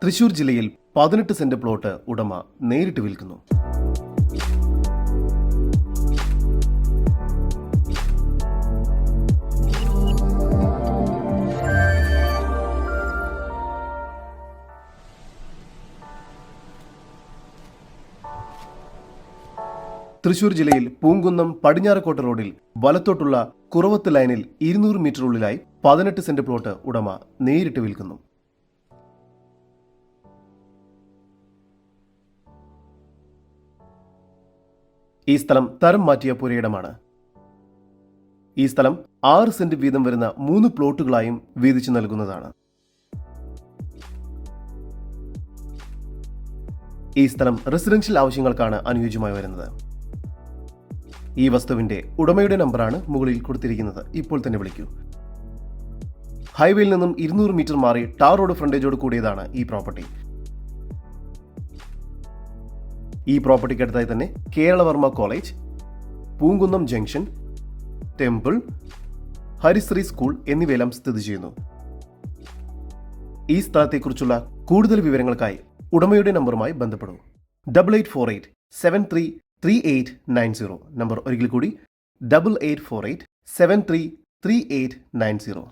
തൃശൂർ ജില്ലയിൽ 18 saint plot ഉടമ നേരിട്ട് വിൽക്കുന്നു. തൃശൂർ ജില്ലയിൽ പൂങ്കുന്നം പടിഞ്ഞാറക്കോട്ട റോഡിൽ വലത്തോട്ടുള്ള കുറവത്ത് ലൈനിൽ 200 മീറ്റർ ഉള്ളിലായി 18 സെന്റ് പ്ലോട്ട് ഉടമ നേരിട്ട് വിൽക്കുന്നു. ഈ സ്ഥലം തരം മാറ്റിയ പുരയിടമാണ്. ഈ സ്ഥലം 6 സെന്റ് വീതം വരുന്ന 3 പ്ലോട്ടുകളായും വീതിച്ചു നൽകുന്നതാണ്. ഈ സ്ഥലം റെസിഡൻഷ്യൽ ആവശ്യങ്ങൾക്കാണ് അനുയോജ്യമായി വരുന്നത്. ഈ വസ്തുവിന്റെ ഉടമയുടെ നമ്പറാണ് മുകളിൽ കൊടുത്തിരിക്കുന്നത്. ഇപ്പോൾ തന്നെ വിളിക്കൂ. ഹൈവേയിൽ നിന്നും 200 മീറ്റർ മാറി ടാർ റോഡ് ഫ്രണ്ടേജോട് കൂടിയതാണ് ഈ പ്രോപ്പർട്ടി. ഈ പ്രോപ്പർട്ടിക്കടുത്തായി തന്നെ Keralavarma college, Poonkunnam junction, temple, Harisree school എന്നിവയെല്ലാം സ്ഥിതി ചെയ്യുന്നു. ഈ സ്ഥലത്തെക്കുറിച്ചുള്ള കൂടുതൽ വിവരങ്ങൾക്കായി ഉടമയുടെ നമ്പറുമായി ബന്ധപ്പെടൂ. 8848733890. നമ്പർ ഒരിക്കൽ കൂടി 8848733890.